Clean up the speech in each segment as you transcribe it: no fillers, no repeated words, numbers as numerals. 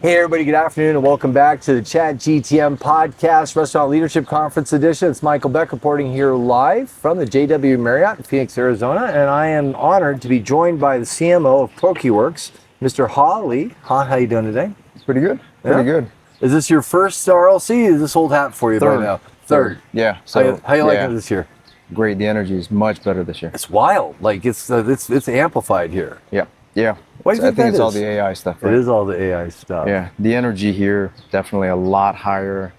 Hey everybody, good afternoon and welcome back to the Chat GTM Podcast, Restaurant Leadership Conference Edition. It's Michael Beck reporting here live from the JW Marriott in Phoenix, Arizona, and I am honored to be joined by the CMO of Pokeworks, Mr. Ha Ly. Ha, how you doing today? Pretty good. Pretty good. Is this your first RLC? Is this old hat for you by now? Third. Yeah. So how you liking it this year? Great. The energy is much better this year. It's wild. Like it's amplified here. Yeah. Yeah. What do you think I think that it's is? all the AI stuff. Right? It is all the AI stuff. Yeah. The energy here definitely a lot higher.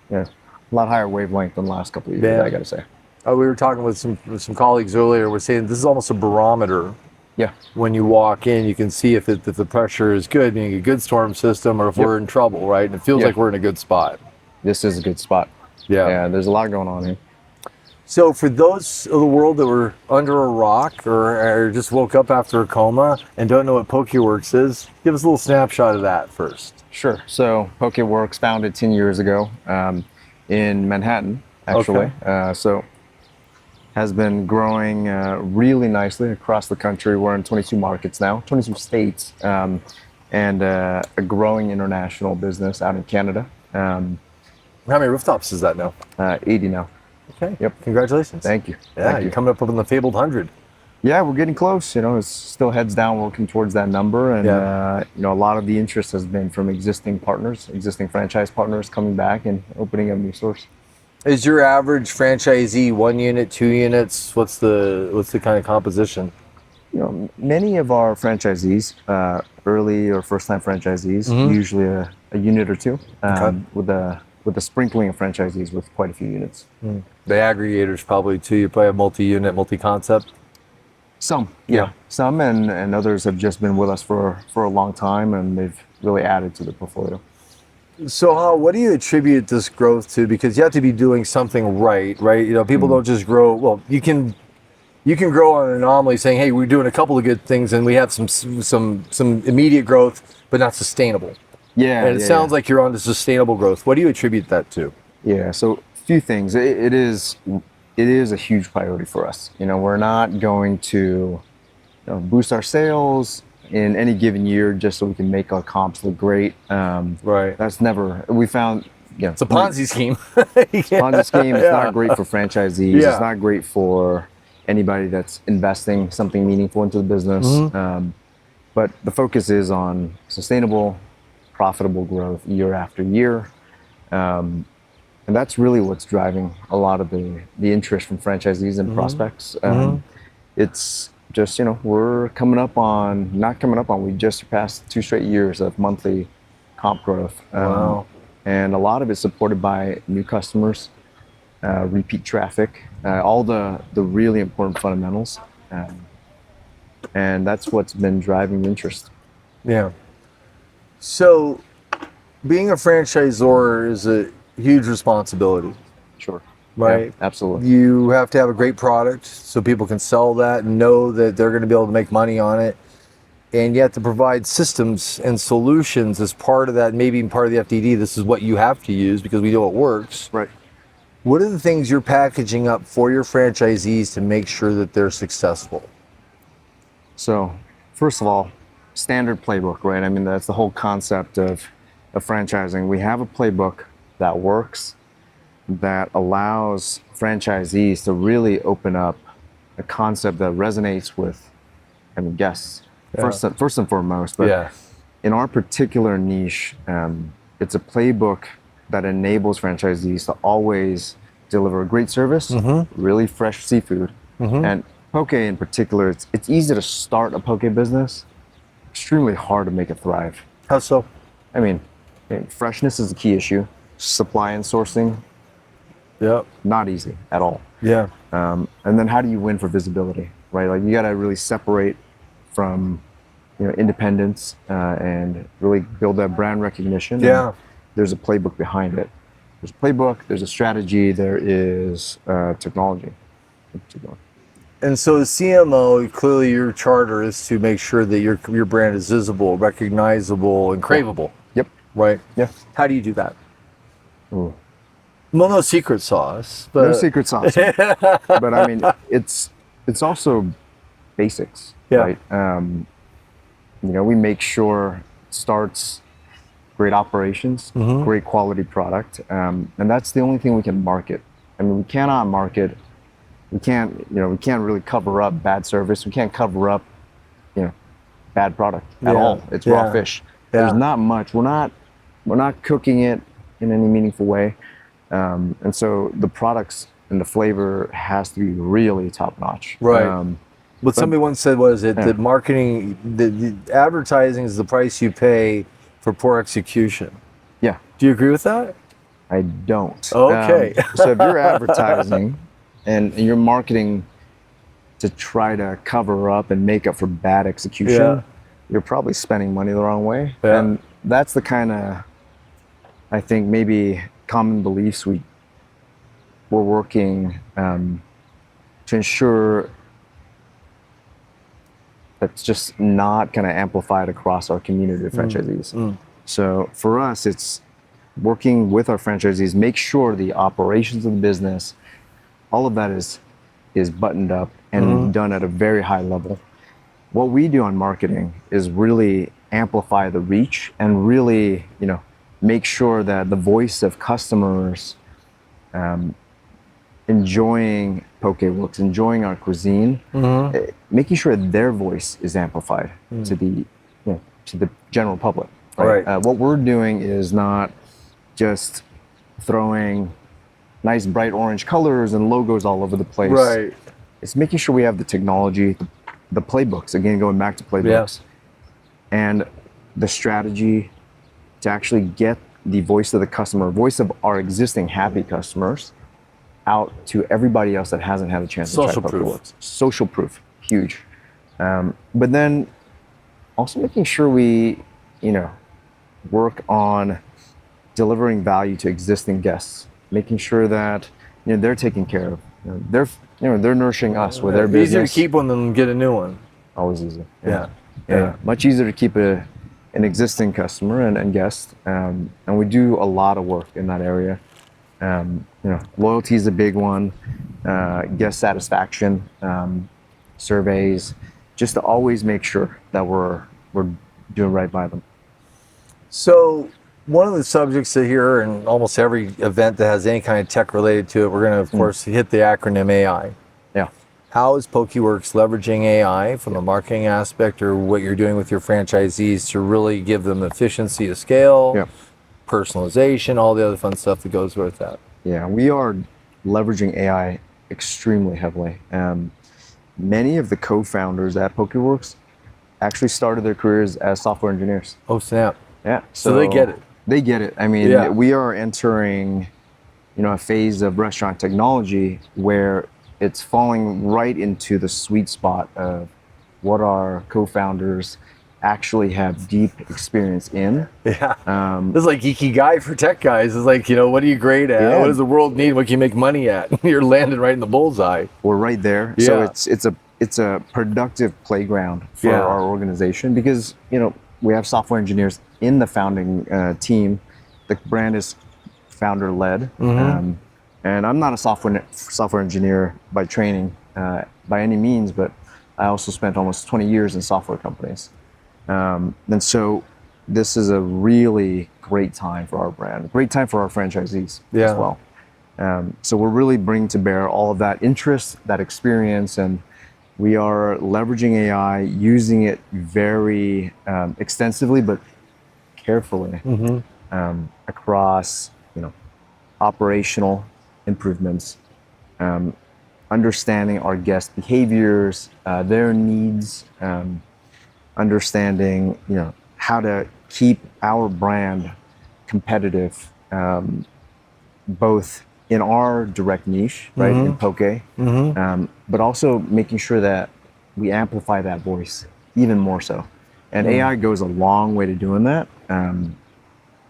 Yeah. A lot higher wavelength than the last couple of years. Yeah. I got to say. We were talking with some colleagues earlier. We're saying this is almost a barometer. Yeah. When you walk in, you can see if the pressure is good, meaning a good storm system, or if we're in trouble, right? And it feels like we're in a good spot. This is a good spot. Yeah. Yeah. There's a lot going on here. So for those of the world that were under a rock or just woke up after a coma and don't know what Pokeworks is, give us a little snapshot of that first. Sure. So Pokeworks founded 10 years ago in Manhattan, actually. Okay. So has been growing really nicely across the country. We're in 22 markets now, 22 states, and a growing international business out in Canada. How many rooftops is that now? 80 now. Okay. Yep. Congratulations. Thank you. Yeah, Thank you're coming up on the fabled 100. Yeah, we're getting close. You know, it's still heads down, working towards that number. And, you know, a lot of the interest has been from existing partners, existing franchise partners coming back and opening up new stores. Is your average franchisee 1 unit, 2 units? What's the kind of composition? You know, many of our franchisees, early or first-time franchisees, usually a unit or two, with a sprinkling of franchisees with quite a few units. The aggregators probably too. You probably have multi-unit, multi-concept. Some, yeah. Some, and others have just been with us for a long time, and they've really added to the portfolio. So, what do you attribute this growth to? Because you have to be doing something right? You know, people don't just grow. Well, you can grow on an anomaly, saying, "Hey, we're doing a couple of good things, and we have some immediate growth, but not sustainable." Yeah, and it sounds like you're on to sustainable growth. What do you attribute that to? Yeah, so a few things. It is a huge priority for us. You know, we're not going to boost our sales in any given year just so we can make our comps look great. Right. That's never. We found. Yeah, it's a Ponzi scheme. Ponzi scheme. It's not great for franchisees. Yeah. It's not great for anybody that's investing something meaningful into the business. But the focus is on sustainable, profitable growth year after year. And that's really what's driving a lot of the interest from franchisees and prospects. It's just, we're we just surpassed 2 straight years of monthly comp growth. Wow. And a lot of it's supported by new customers, repeat traffic, all the really important fundamentals. And that's what's been driving the interest. Yeah. So, being a franchisor is a huge responsibility. Sure. Right? Yeah, absolutely. You have to have a great product so people can sell that and know that they're going to be able to make money on it. And you have to provide systems and solutions as part of that, maybe even part of the FDD. This is what you have to use because we know it works. Right. What are the things you're packaging up for your franchisees to make sure that they're successful? So, first of all, standard playbook, right? I mean, that's the whole concept of franchising. We have a playbook that works, that allows franchisees to really open up a concept that resonates with, guests, first and foremost. But in our particular niche, it's a playbook that enables franchisees to always deliver a great service, really fresh seafood, and poke in particular. It's easy to start a poke business, extremely hard to make it thrive. How so? I mean, freshness is a key issue. Supply and sourcing, not easy at all. Yeah. And then how do you win for visibility, right? Like you got to really separate from, independence and really build that brand recognition. Yeah. And there's a playbook behind it. There's a playbook, there's a strategy, there is technology. And so as CMO, clearly your charter is to make sure that your brand is visible, recognizable, and craveable. Yep. Right? Yeah. How do you do that? Ooh. Well, no secret sauce. But... No secret sauce. But I mean, it's also basics, right? We make sure it starts great operations, great quality product, and that's the only thing we can market. I mean, we cannot market. We can't really cover up bad service. We can't cover up, bad product at all. It's raw fish. There's not much. We're not cooking it in any meaningful way, and so the products and the flavor has to be really top notch. Right. What somebody once said was that marketing, the advertising is the price you pay for poor execution. Yeah. Do you agree with that? I don't. Okay. So if you're advertising and you're marketing to try to cover up and make up for bad execution, you're probably spending money the wrong way. Yeah. And that's the kind of, I think, maybe common beliefs we're working to ensure that's just not going to amplify it across our community of franchisees. So for us, it's working with our franchisees, make sure the operations of the business, all of that is buttoned up and done at a very high level. What we do on marketing is really amplify the reach and really, make sure that the voice of customers enjoying Pokeworks, enjoying our cuisine, making sure their voice is amplified to the general public. Right. What we're doing is not just throwing nice bright orange colors and logos all over the place. Right. It's making sure we have the technology, the playbooks, again, going back to playbooks, and the strategy to actually get the voice of the customer, voice of our existing happy customers, out to everybody else that hasn't had a chance to try Pokeworks. Social proof, huge. But then also making sure we, work on delivering value to existing guests, making sure that they're taken care of. They're nourishing us with their business. Easier to keep one than get a new one. Always easy. Yeah. Much easier to keep an existing customer and guest, and we do a lot of work in that area. Loyalty is a big one. Guest satisfaction surveys, just to always make sure that we're doing right by them. So one of the subjects that here in almost every event that has any kind of tech related to it, we're going to, of course, hit the acronym AI. Yeah. How is Pokeworks leveraging AI from a marketing aspect, or what you're doing with your franchisees to really give them efficiency to scale, personalization, all the other fun stuff that goes with that? Yeah, we are leveraging AI extremely heavily. Many of the co-founders at Pokeworks actually started their careers as software engineers. Oh, snap. Yeah. So they get it. They get it. I mean, we are entering, a phase of restaurant technology where it's falling right into the sweet spot of what our co-founders actually have deep experience in. Yeah. This is like geeky guy for tech guys. It's like, what are you great at? Yeah. What does the world need? What can you make money at? You're landing right in the bullseye. We're right there. Yeah. So it's a productive playground for our organization because, we have software engineers in the founding team. The brand is founder led. And I'm not a software engineer by training by any means, but I also spent almost 20 years in software companies. And so this is a really great time for our brand, great time for our franchisees as well. So we're really bringing to bear all of that interest, that experience, and we are leveraging AI, using it very extensively, but carefully across, operational improvements, understanding our guest behaviors, their needs, understanding, how to keep our brand competitive, both in our direct niche, right, in Poke, but also making sure that we amplify that voice even more so. And AI goes a long way to doing that,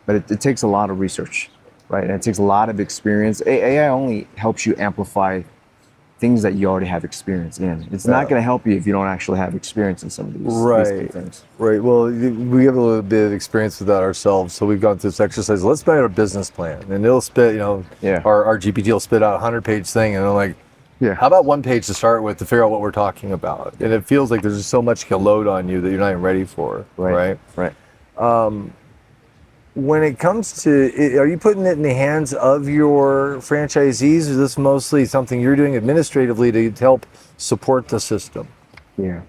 but it takes a lot of research, right? And it takes a lot of experience. AI only helps you amplify things that you already have experience in. It's not going to help you if you don't actually have experience in some of these things. Right. Well, we have a little bit of experience with that ourselves. So we've gone through this exercise. Let's write our business plan, and it'll spit. Our GPT will spit out a 100-page thing, and I'm like, how about one page to start with to figure out what we're talking about? And it feels like there's just so much can load on you that you're not even ready for. Right. when it comes to, are you putting it in the hands of your franchisees? Or is this mostly something you're doing administratively to help support the system? Yeah.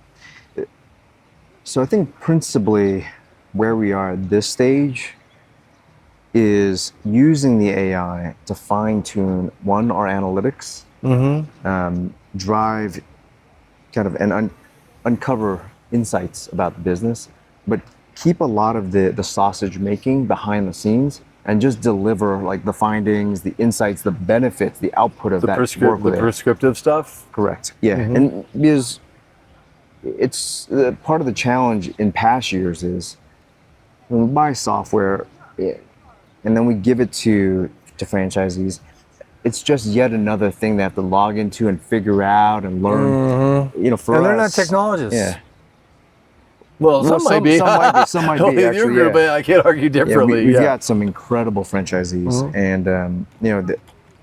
So I think principally where we are at this stage is using the AI to fine tune our analytics, drive kind of and uncover insights about the business, but keep a lot of the sausage making behind the scenes and just deliver like the findings, the insights, the benefits, the output of that work with The it. prescriptive stuff? Correct. Yeah. And because it's part of the challenge in past years is when we buy software and then we give it to franchisees, it's just yet another thing they have to log into and figure out and learn. You know, for And us, they're not technologists. Yeah. Well, some might be. Some might be. Actually, your group, I can't argue differently. We've got some incredible franchisees, and you know,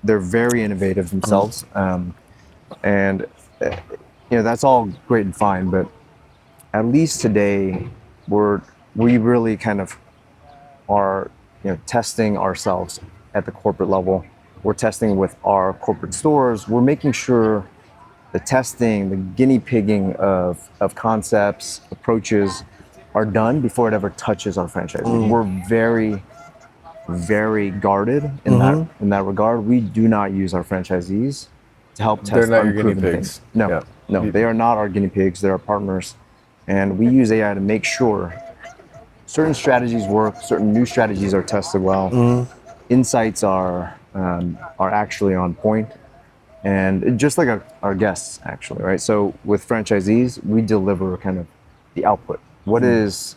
they're very innovative themselves, and you know, that's all great and fine. But at least today, we really kind of are, you know, testing ourselves at the corporate level. We're testing with our corporate stores. We're making sure the testing, the guinea pigging of concepts, approaches are done before it ever touches our franchisees. We're very, very guarded in that regard. We do not use our franchisees to help test They're not your unproven guinea pigs. things. No, they are not our guinea pigs. They're our partners, and we use AI to make sure certain strategies work, certain new strategies are tested well, insights are actually on point. And just like our guests, actually, right? So with franchisees, we deliver kind of the output. What is,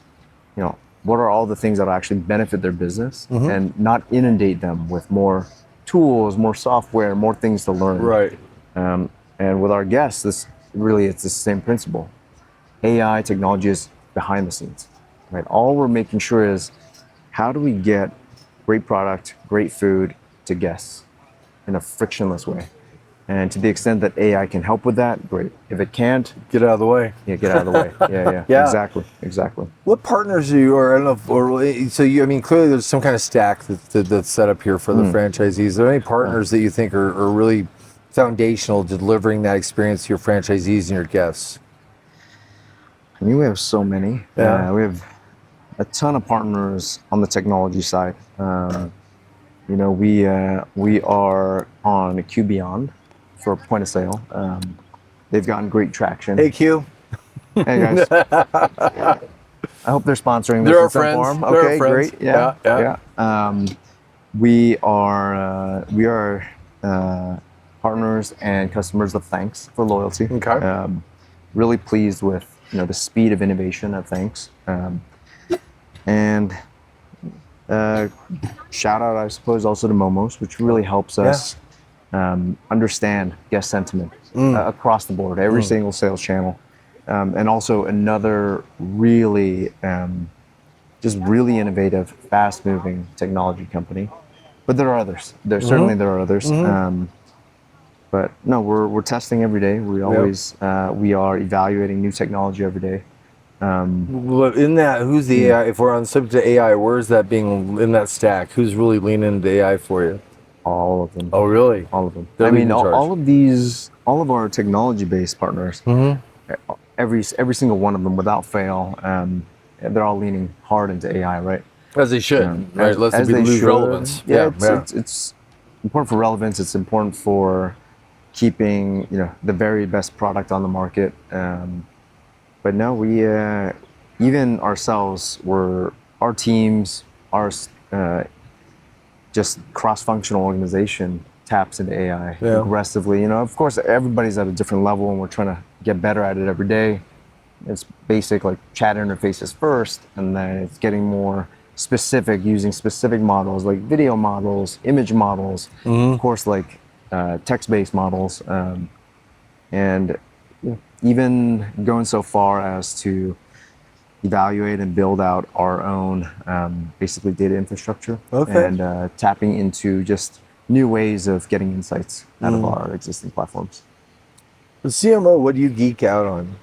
you know, what are all the things that will actually benefit their business and not inundate them with more tools, more software, more things to learn. Right. And with our guests, it's the same principle. AI technology is behind the scenes, right? All we're making sure is how do we get great product, great food to guests in a frictionless way. And to the extent that AI can help with that, great. If it can't, get out of the way. Yeah, get out of the way. Yeah. Exactly. What partners are you, or I don't know, I mean, clearly there's some kind of stack that's set up here for the franchisees. Are there any partners that you think are really foundational to delivering that experience to your franchisees and your guests? I mean, we have so many. Yeah. We have a ton of partners on the technology side. You know, we are on Q Beyond for point of sale. They've gotten great traction. Hey, Q. Hey guys. I hope they're sponsoring this in some form. They're Okay, friends. great. Yeah. We are partners and customers of Thanks for loyalty. Okay. Really pleased with, you know, the speed of innovation of Thanks. And shout out, I suppose, also to Momos, which really helps us understand guest sentiment across the board, every single sales channel. And also another really, just really innovative, fast-moving technology company. But there are others. There are others. But no, we're testing every day. We always we are evaluating new technology every day. In that, who's the AI? If we're on the subject of AI, where is that being in that stack? Who's really leaning into AI for you? All of them. Oh, really? All of them. They're I mean, leading the charge. all of our technology-based partners, every single one of them, without fail, they're all leaning hard into AI, right? As they should, right? Lest as they they lose should. relevance. It's important for relevance. It's important for keeping, you know, the very best product on the market. But no, we even ourselves, our teams, our just cross-functional organization taps into AI aggressively. You know, of course, everybody's at a different level, and we're trying to get better at it every day. It's basic, like chat interfaces first, and then it's getting more specific, using specific models like video models, image models, of course, like text-based models, and even going so far as to evaluate and build out our own basically data infrastructure and tapping into just new ways of getting insights out of our existing platforms. The CMO, what do you geek out on?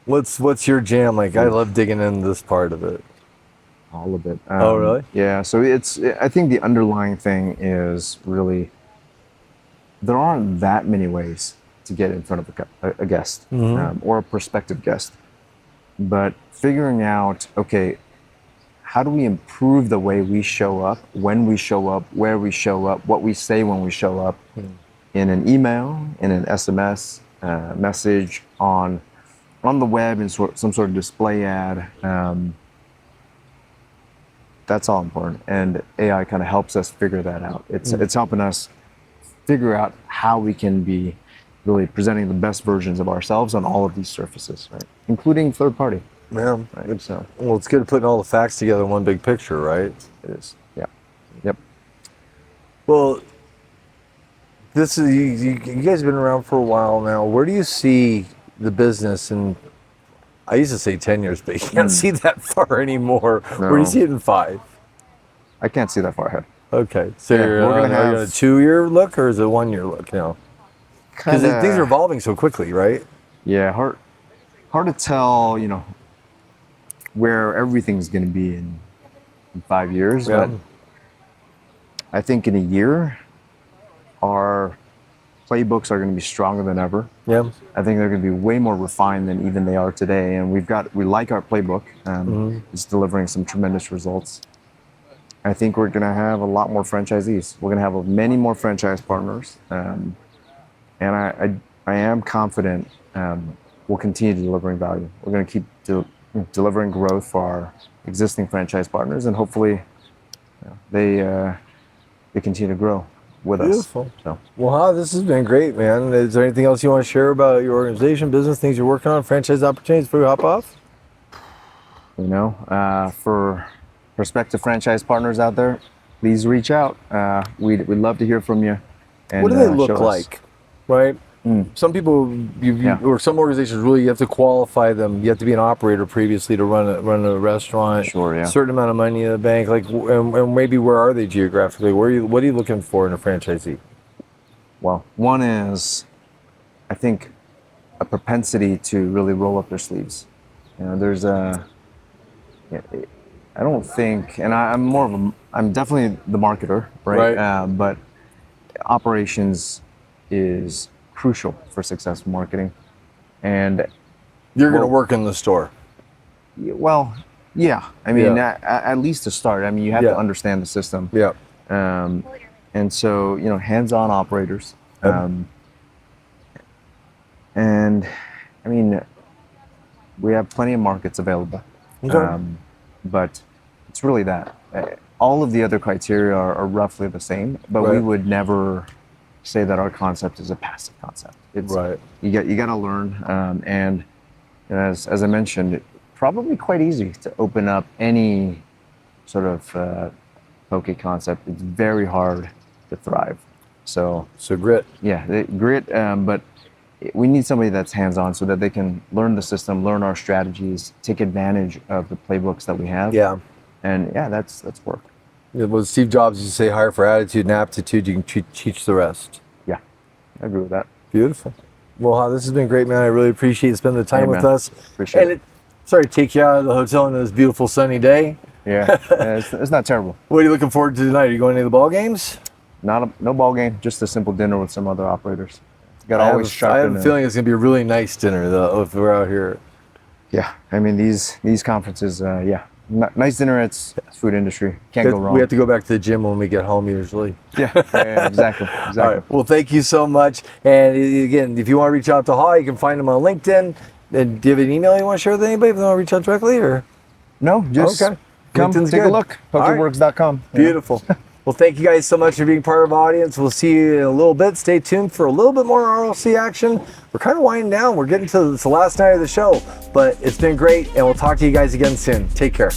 What's your jam? Like, I love digging into this part of it. all of it. Oh, really? Yeah. So I think the underlying thing is really there aren't that many ways to get in front of a guest or a prospective guest, but figuring out, okay, how do we improve the way we show up, when we show up, where we show up, what we say when we show up, in an email, in an SMS message, on the web, in some sort of display ad. That's all important, and AI kind of helps us figure that out. It's helping us figure out how we can be really presenting the best versions of ourselves on all of these surfaces, right? Including third party. Yeah. Right. So Well, it's good at putting all the facts together in one big picture, right? it is. Yeah. Yep. Well, this is you guys have been around for a while now. Where do you see the business in? I used to say 10 years, but you can't see that far anymore. No. Where do you see it in 5? I can't see that far ahead. Okay, so Yeah, you're we're gonna on have a 2-year look, or is it a 1-year look now? Because things are evolving so quickly, right? Yeah, hard to tell, where everything's going to be in 5 years. Yeah. But I think in a year, our playbooks are going to be stronger than ever. Yeah. I think they're going to be way more refined than even they are today. And we like our playbook. It's delivering some tremendous results. I think we're going to have a lot more franchisees. We're going to have many more franchise partners. And I am confident we'll continue delivering value. We're going to keep delivering growth for our existing franchise partners, and hopefully they continue to grow with Beautiful. us. So. Well, this has been great, man. Is there anything else you want to share about your organization, business, things you're working on, franchise opportunities before we hop off? For prospective franchise partners out there, please reach out. We'd love to hear from you. And, What do they look show us. like, right? Some people, or some organizations, really, you have to qualify them. You have to be an operator previously to run a restaurant. Sure, yeah. Certain amount of money in the bank, and maybe where are they geographically? What are you looking for in a franchisee? Well, one is, I think, a propensity to really roll up their sleeves. There's I don't think, and I'm definitely the marketer, right? But operations is crucial for successful marketing, and You're going to work in the store. well, yeah. I mean, at least to start. I mean, you have to understand the system. Yeah. And so, hands-on operators. And I mean, we have plenty of markets available. Okay. But it's really that. All of the other criteria are roughly the same, but we would never say that our concept is a passive concept. It's, you got to learn, and as I mentioned, probably quite easy to open up any sort of poke concept. It's very hard to thrive. So grit. Yeah, grit. But we need somebody that's hands-on so that they can learn the system, learn our strategies, take advantage of the playbooks that we have. Yeah. And that's work. Yeah, well, Steve Jobs used to say, hire for attitude and aptitude, you can teach the rest. Yeah, I agree with that. Beautiful. Well, this has been great, man. I really appreciate you spending the time with us. Appreciate it. Sorry to take you out of the hotel on this beautiful sunny day. Yeah, it's not terrible. What are you looking forward to tonight? Are you going to the ball games? No ball game, just a simple dinner with some other operators. Got to always sharpen. I have a feeling it's going to be a really nice dinner, though, if we're out here. Yeah, I mean, these conferences, nice dinner. It's food industry. Can't go wrong. We have to go back to the gym when we get home usually. Yeah, exactly. All right. Well, thank you so much. And again, if you want to reach out to Ha, you can find him on LinkedIn. And do you have an email you want to share with anybody if they want to reach out directly? Or no, just come LinkedIn's take good. a look. Pokeworks.com. Beautiful. Well, thank you guys so much for being part of our audience. We'll see you in a little bit. Stay tuned for a little bit more RLC action. We're kind of winding down. We're getting to the last night of the show, but it's been great, and we'll talk to you guys again soon. Take care.